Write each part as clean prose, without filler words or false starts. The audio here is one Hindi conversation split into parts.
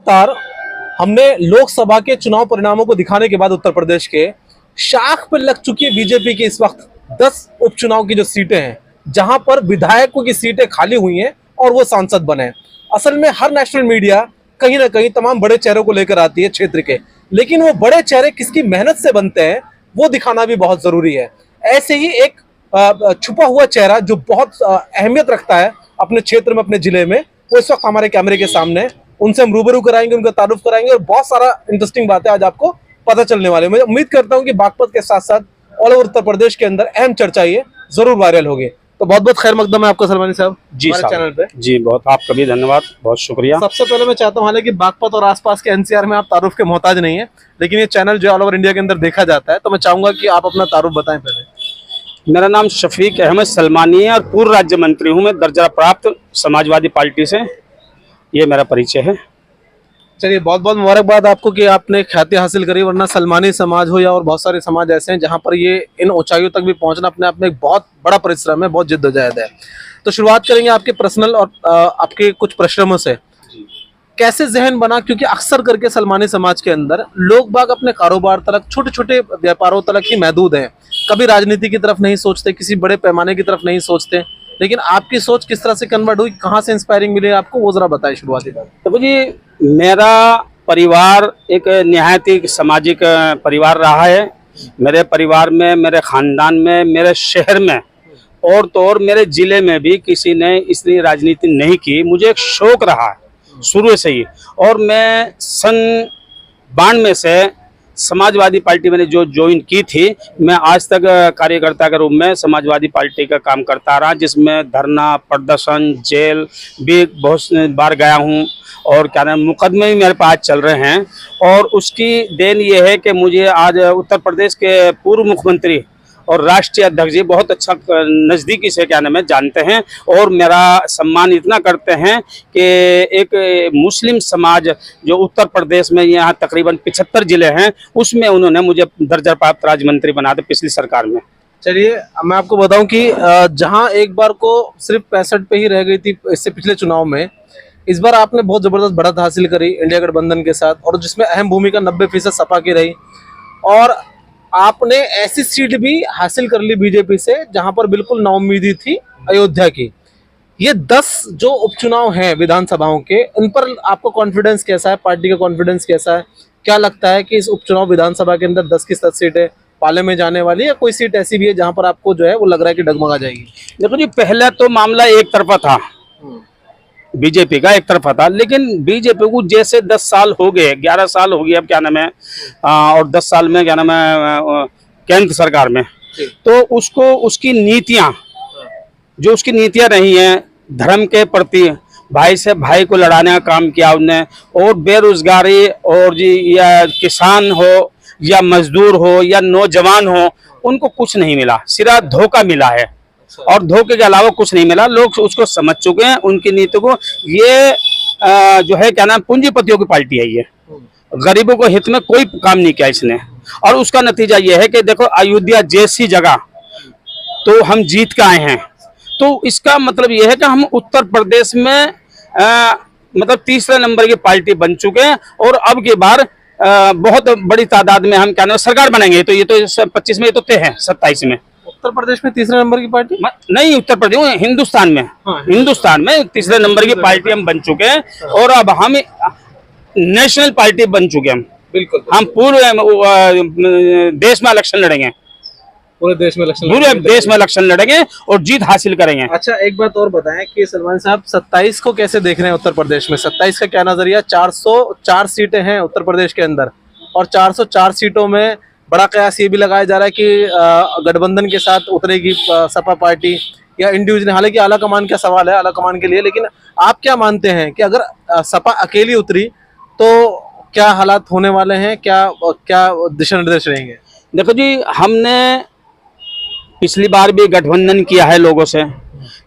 लगातार हमने लोकसभा के चुनाव परिणामों को दिखाने के बाद उत्तर प्रदेश के शाख पर लग चुकी है बीजेपी की इस वक्त 10 उपचुनाव की जो सीटें हैं, जहां पर विधायकों की सीटें खाली हुई हैं और वो सांसद बने। असल में हर नेशनल मीडिया कहीं ना कहीं तमाम बड़े चेहरों को लेकर आती है क्षेत्र के, लेकिन वो बड़े चेहरे किसकी मेहनत से बनते हैं वो दिखाना भी बहुत जरूरी है। ऐसे ही एक छुपा हुआ चेहरा जो बहुत अहमियत रखता है अपने क्षेत्र में, अपने जिले में, वो इस वक्त हमारे कैमरे के सामने। उनसे हम रूबरू कराएंगे, उनका तारुफ कराएंगे और बहुत सारा इंटरेस्टिंग बातें आज आपको पता चलने वाले। मैं उम्मीद करता हूं कि बागपत के साथ साथ ऑल ओवर उत्तर प्रदेश के अंदर अहम चर्चा ये जरूर वायरल होगी। तो बहुत बहुत खैर मकदम है आपका सलमानी साहब जी हमारे चैनल पे। जी बहुत आपका भी धन्यवाद, बहुत शुक्रिया। सबसे पहले मैं चाहता हूँ, हालांकि बागपत और आसपास के एनसीआर में आप तारुफ के मोहताज नहीं है, लेकिन ये चैनल जो ऑल ओवर इंडिया के अंदर देखा जाता है, तो मैं चाहूंगा कि आप अपना तारुफ बताएं पहले। मेरा नाम शफीक अहमद सलमानी है और पूर्व राज्य मंत्री हूँ मैं, दर्जा प्राप्त समाजवादी पार्टी से। ये मेरा परिचय है। चलिए, बहुत बहुत मुबारकबाद आपको कि आपने ख्याति हासिल करी, वरना सलमानी समाज हो या और बहुत सारे समाज ऐसे हैं जहां पर ये इन ऊंचाइयों तक भी पहुंचना अपने आप में एक बहुत बड़ा परिश्रम है, बहुत जिद्दोजहद है। तो शुरुआत करेंगे आपके पर्सनल और आपके कुछ परिश्रमों से। कैसे जहन बना, क्योंकि अक्सर करके सलमानी समाज के अंदर लोग बाग अपने कारोबार तलक, छोटे छोटे व्यापारों तलक ही महदूद हैं, कभी राजनीति की तरफ नहीं सोचते, किसी बड़े पैमाने की तरफ नहीं सोचते, लेकिन आपकी सोच किस तरह से कन्वर्ट हुई, कहाँ से इंस्पायरिंग मिली आपको, वो जरा बताएं शुरुआती बात। तो जी, मेरा परिवार एक निहायत ही सामाजिक परिवार रहा है। मेरे परिवार में, मेरे खानदान में, मेरे शहर में और तो और मेरे जिले में भी किसी ने इसलिए राजनीति नहीं की। मुझे एक शौक रहा है शुरू से ही, और मैं सन 92 से समाजवादी पार्टी मैंने जो ज्वाइन की थी, मैं आज तक कार्यकर्ता के रूप में समाजवादी पार्टी का काम करता रहा, जिसमें धरना, प्रदर्शन, जेल भी बहुत बार गया हूं और क्या नाम मुकदमे भी मेरे पास चल रहे हैं। और उसकी देन ये है कि मुझे आज उत्तर प्रदेश के पूर्व मुख्यमंत्री और राष्ट्रीय अध्यक्ष जी बहुत अच्छा नज़दीकी से क्या नाम है जानते हैं और मेरा सम्मान इतना करते हैं कि एक मुस्लिम समाज जो उत्तर प्रदेश में यहाँ तकरीबन 75 जिले हैं, उसमें उन्होंने मुझे दर्जा प्राप्त राज्य मंत्री बना दिया पिछली सरकार में। चलिए, मैं आपको बताऊं कि जहां एक बार को सिर्फ 65 पे ही रह गई थी इससे पिछले चुनाव में, इस बार आपने बहुत जबरदस्त बढ़त हासिल करी इंडिया गठबंधन के साथ, और जिसमें अहम भूमिका 90% सपा की रही, और आपने ऐसी सीट भी हासिल कर ली बीजेपी से जहां पर बिल्कुल नाउम्मीदी थी, अयोध्या की। ये 10 जो उपचुनाव हैं विधानसभाओं के, इन पर आपको कॉन्फिडेंस कैसा है, पार्टी का कॉन्फिडेंस कैसा है? क्या लगता है कि इस उपचुनाव विधानसभा के अंदर 10 की 10 सीटें पाले में जाने वाली है, या कोई सीट ऐसी भी है जहां पर आपको जो है वो लग रहा है कि डगमगा जाएगी? देखो जी, पहले तो मामला एक तरफा था, बीजेपी का एक तरफा था, लेकिन बीजेपी को जैसे 10 साल हो गए, 11 साल हो गए अब क्या नाम है, और 10 साल में क्या नाम है केंद्र सरकार में, तो उसको उसकी नीतियां जो उसकी नीतियां रही हैं धर्म के प्रति, भाई से भाई को लड़ाने का काम किया उनने, और बेरोजगारी और जी या किसान हो या मजदूर हो या नौजवान हो, उनको कुछ नहीं मिला, सिर्फ धोखा मिला है और धोखे के अलावा कुछ नहीं मिला। लोग उसको समझ चुके हैं उनकी नीति को। ये जो है क्या नाम पूंजीपतियों की पार्टी है, ये गरीबों को हित में कोई काम नहीं किया इसने, और उसका नतीजा ये है कि देखो अयोध्या जैसी जगह तो हम जीत के आए हैं, तो इसका मतलब ये है कि हम उत्तर प्रदेश में मतलब तीसरे नंबर की पार्टी बन चुके हैं, और अब की बार बहुत बड़ी तादाद में हम क्या नाम सरकार बनाएंगे। तो ये तो 25 में ये तो तय है, 27 में उत्तर प्रदेश में तीसरे नंबर की पार्टी नहीं, उत्तर प्रदेश हिंदुस्तान में, हाँ, हिंदुस्तान में तीसरे नंबर की पार्टी हम बन चुके हैं, और अब हम नेशनल पार्टी बन चुके हैं। बिल्कुल, हम पूरे देश में इलेक्शन लड़ेंगे, पूरे देश में इलेक्शन लड़ेंगे और जीत हासिल करेंगे। अच्छा, एक बात और बताएं कि सलमान साहब 27 को कैसे देख रहे हैं उत्तर प्रदेश में? 27 का क्या नजरिया? 404 सीटें हैं उत्तर प्रदेश के अंदर, और 404 सीटों में बड़ा कयास ये भी लगाया जा रहा है कि गठबंधन के साथ उतरेगी सपा पार्टी या इंडिविजुअल। हालांकि आला कमान का सवाल है, आला कमान के लिए, लेकिन आप क्या मानते हैं कि अगर सपा अकेली उतरी तो क्या हालात होने वाले हैं, क्या दिशा निर्देश रहेंगे? देखो जी, हमने पिछली बार भी गठबंधन किया है लोगों से,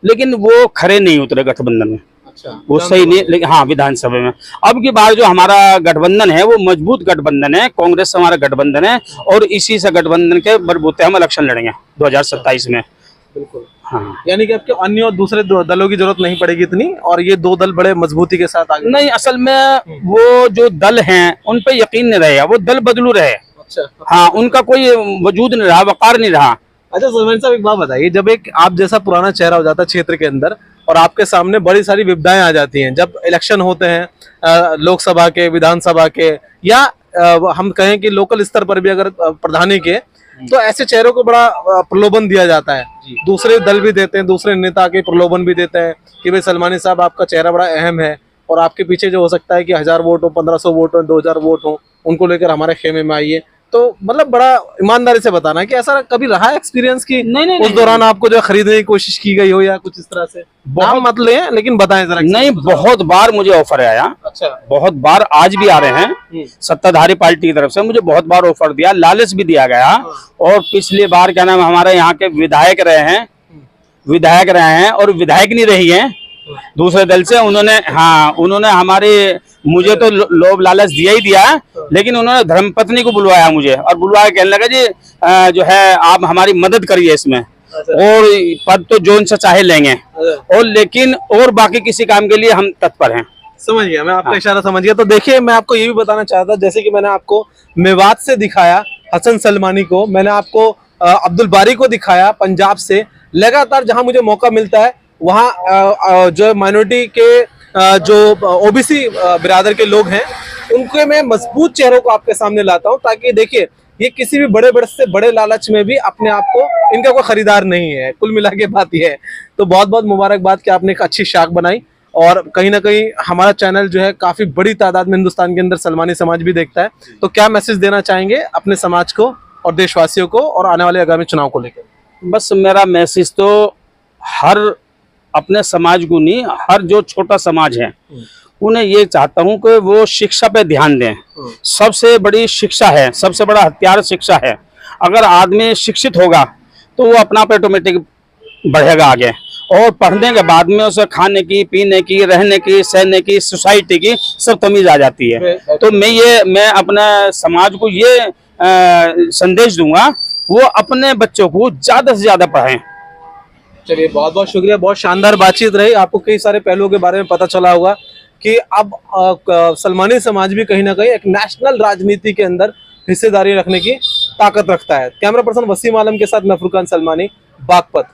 लेकिन वो खरे नहीं उतरे गठबंधन में। अच्छा, वो सही नहीं, लेकिन हाँ विधानसभा में अब की बार जो हमारा गठबंधन है वो मजबूत गठबंधन है, कांग्रेस से हमारा गठबंधन है, और इसी से गठबंधन के बलबूते हम इलेक्शन लड़ेंगे 2027 में। बिल्कुल। हाँ यानी कि आपके अन्य और दूसरे दलों की जरूरत नहीं पड़ेगी इतनी, और ये दो दल बड़े मजबूती के साथ आगे। नहीं, असल में वो जो दल हैं उन पे यकीन नहीं रहेगा, वो दल बदलू रहे। अच्छा हाँ, उनका कोई वजूद नहीं रहा, वकार नहीं रहा। अच्छा सलमान साहब, एक बात बताइए, जब एक आप जैसा पुराना चेहरा हो जाता है क्षेत्र के अंदर और आपके सामने बड़ी सारी विपदाएं आ जाती हैं, जब इलेक्शन होते हैं लोकसभा के, विधानसभा के, या हम कहें कि लोकल स्तर पर भी अगर प्रधानी के, तो ऐसे चेहरों को बड़ा प्रलोभन दिया जाता है। दूसरे दल भी देते हैं, दूसरे नेता के प्रलोभन भी देते हैं कि भाई सलमानी साहब आपका चेहरा बड़ा अहम है और आपके पीछे जो हो सकता है कि 1000 वोट हो, 1500 वोट हो, 2000 वोट हो, उनको लेकर हमारे खेमे में आइए। तो मतलब बड़ा ईमानदारी से बताना कि ऐसा कभी रहा एक्सपीरियंस की नहीं, उस दौरान आपको जो खरीदने की कोशिश की गई हो या कुछ इस तरह से? नाम मत लें लेकिन बताएं जरा। नहीं, बहुत बार मुझे ऑफर आया। अच्छा। बहुत बार, आज भी आ रहे हैं सत्ताधारी पार्टी की तरफ से, मुझे बहुत बार ऑफर दिया, लालच भी दिया गया। और पिछली बार क्या नाम, हमारे यहाँ के विधायक रहे हैं और विधायक नहीं रही हैं दूसरे दल से, उन्होंने हमारे, मुझे तो लोभ लालच दिया ही दिया, लेकिन उन्होंने धर्मपत्नी को बुलवाया मुझे, और बुलवाया कहने लगा जी जो है आप हमारी मदद करिए इसमें, और पद तो जो उनसे चाहे लेंगे, और लेकिन और बाकी किसी काम के लिए हम तत्पर हैं। समझ गया मैं आपका इशारा, समझ गया। तो देखिए, मैं आपको ये भी बताना चाहता, जैसे कि मैंने आपको मेवात से दिखाया हसन सलमानी को, मैंने आपको अब्दुल बारी को दिखाया पंजाब से। लगातार जहां मुझे मौका मिलता है वहां जो माइनॉरिटी के जो ओबीसी बिरादर के लोग हैं, उनके मैं मजबूत चेहरों को आपके सामने लाता हूं, ताकि देखिए ये किसी भी बड़े से बड़े लालच में भी अपने आप को, इनका कोई खरीदार नहीं है। कुल मिला के बात यह है। तो बहुत बहुत मुबारकबाद कि आपने एक अच्छी शाख बनाई, और कहीं ना कहीं हमारा चैनल जो है काफी बड़ी तादाद में हिंदुस्तान के अंदर सलमानी समाज भी देखता है। तो क्या मैसेज देना चाहेंगे अपने समाज को और देशवासियों को और आने वाले आगामी चुनाव को लेकर? बस मेरा मैसेज तो हर अपने समाज को नहीं, हर जो छोटा समाज है उन्हें ये चाहता हूं कि वो शिक्षा पे ध्यान दें। सबसे बड़ी शिक्षा है, सबसे बड़ा हथियार शिक्षा है। अगर आदमी शिक्षित होगा तो वो अपना आप ऑटोमेटिक बढ़ेगा आगे, और पढ़ने के बाद में उसे खाने की, पीने की, रहने की, सहने की, सोसाइटी की सब तमीज आ जाती है। तो मैं अपने समाज को ये संदेश दूंगा, वो अपने बच्चों को ज्यादा से ज्यादा पढ़ाएं। चलिए, बहुत बहुत शुक्रिया, बहुत शानदार बातचीत रही। आपको कई सारे पहलुओं के बारे में पता चला होगा कि अब सलमानी समाज भी कहीं ना कहीं एक नेशनल राजनीति के अंदर हिस्सेदारी रखने की ताकत रखता है। कैमरा पर्सन वसीम आलम के साथ मैं फुरकान सलमानी, बागपत।